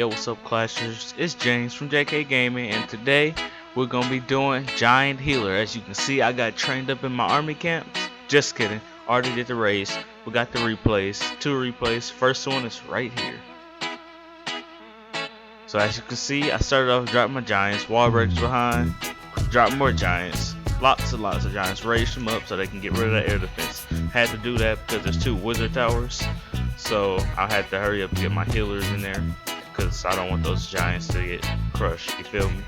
Yo, what's up, Clashers? It's James from JK Gaming, and today we're gonna be doing Giant Healer. As you can see, I got trained up in my army camps. Just kidding. Already did the race. We got the replays. 2 replays. First one is right here. So as you can see, I started off dropping my giants. Wall breakers behind. Drop more giants. Lots and lots of giants. Raise them up so they can get rid of that air defense. Had to do that because there's 2 wizard towers. So I had to hurry up and get my healers in there, because I don't want those giants to get crushed, you feel me?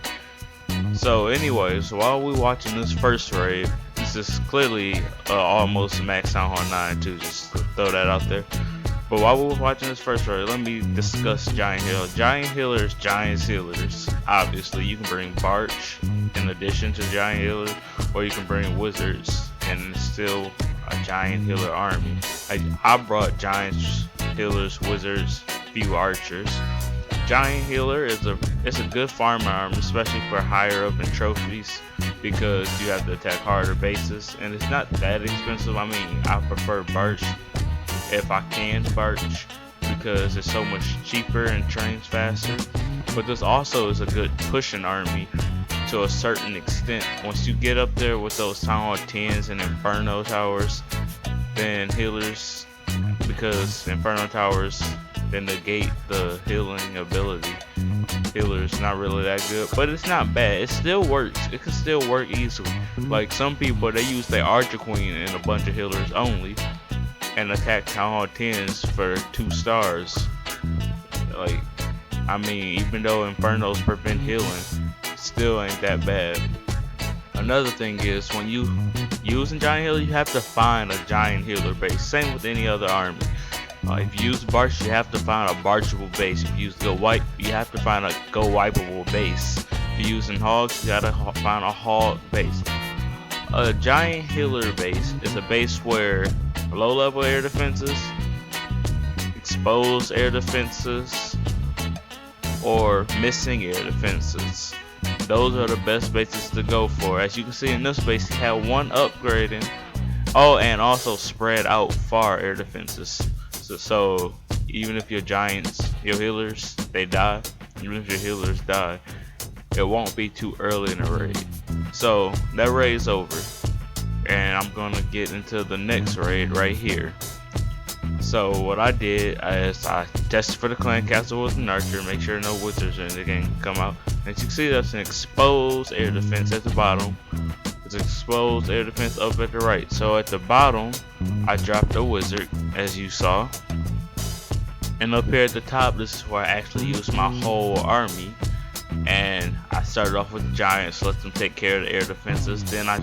So anyways, while we watching this first raid, this is clearly almost max Town Hall 9 too, just to throw that out there. But while we were watching this first raid, let me discuss Giant Healer. Giant Healers, Giants Healers. Obviously, you can bring Barch in addition to Giant Healer, or you can bring Wizards and it's still a Giant Healer army. I brought Giants, Healers, Wizards, few Archers. Giant Healer is a good farm arm, especially for higher up in trophies, because you have to attack harder bases, and it's not that expensive. I mean, I prefer Barch if I can Barch, because it's so much cheaper and trains faster. But this also is a good pushing army to a certain extent. Once you get up there with those Town Hall 10s and Inferno towers, then healers, because Inferno towers then negate the healing ability. Healer's not really that good, but it's not bad. It still works. It can still work easily. Like some people, they use their Archer Queen and a bunch of healers only, and attack Town Hall 10s for 2 stars. Like, I mean, even though Infernos prevent healing, still ain't that bad. Another thing is, when you using Giant Healer, you have to find a Giant Healer base. Same with any other army. If you use Barch, you have to find a Barchable base. If you use Go Wipe, you have to find a Go Wipeable base. If you're using Hogs, you gotta find a Hog base. A Giant Healer base is a base where low level air defenses, exposed air defenses, or missing air defenses. Those are the best bases to go for. As you can see in this base, you have 1 upgrading. Oh, and also spread out far air defenses. So even if your giants, your healers, they die, even if your healers die, it won't be too early in the raid. So that raid's over, and I'm gonna get into the next raid right here. So what I did is I tested for the clan castle with an archer, make sure no wizards or anything come out. As you can see, that's an exposed air defense at the bottom. It's exposed air defense up at the right. So at the bottom, I dropped a wizard, as you saw. And up here at the top, this is where I actually used my whole army. And I started off with the giants, let them take care of the air defenses. Then I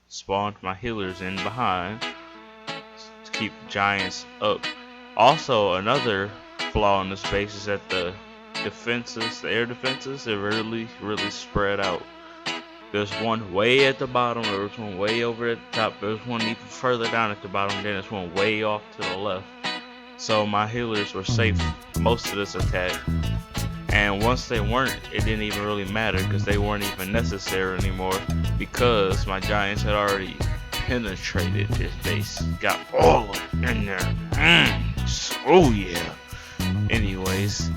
spawned my healers in behind to keep the giants up. Also, another flaw in this base is that the defenses, the air defenses, they're really spread out. There's one way at the bottom, there's one way over at the top, there's one even further down at the bottom, then there's one way off to the left. So my healers were safe most of this attack, and once they weren't, it didn't even really matter, because they weren't even necessary anymore, because my giants had already penetrated this base, got all of it in there. Oh yeah. Anyways,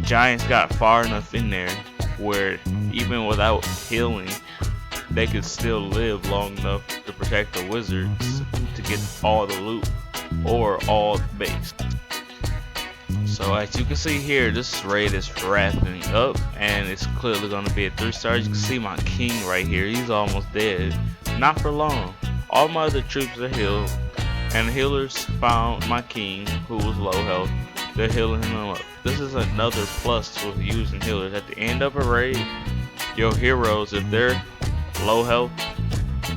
giants got far enough in there where even without healing, they could still live long enough to protect the wizards to get all the loot or all the base. So as you can see here, this raid is wrapping up, and it's clearly going to be a 3-star. You can see my king right here, he's almost dead. Not for long. All my other troops are healed, and the healers found my king, who was low health. They're healing him up. This is another plus with using healers. At the end of a raid, your heroes, if they're low health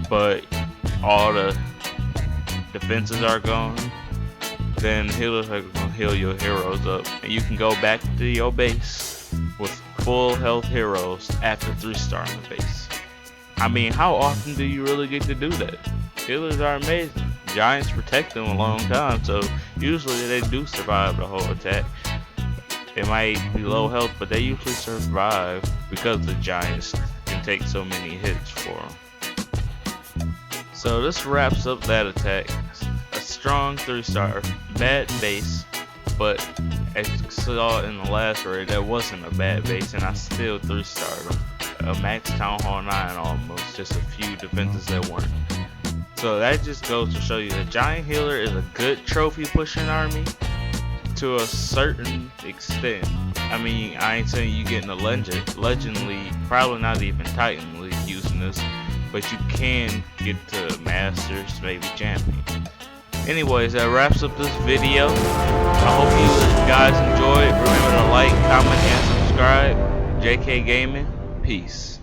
but all the defenses are gone, then healers are gonna heal your heroes up, and you can go back to your base with full health heroes after 3-star in the base. I mean, how often do you really get to do that? Healers are amazing. Giants protect them a long time, so usually they do survive the whole attack. They might be low health, but they usually survive because the giants can take so many hits for them. So this wraps up that attack. A strong 3-star, bad base, But as you saw in the last raid, that wasn't a bad base, and I still 3-starred them. A max Town Hall 9 almost, just a few defenses that weren't. So that just goes to show you the Giant Healer is a good trophy pushing army to a certain extent. I mean, I ain't saying you getting a Legend League, probably not even Titan League using this, but you can get to Masters, maybe Champion. Anyways, that wraps up this video. I hope you guys enjoyed. Remember to like, comment, and subscribe. JK Gaming, peace.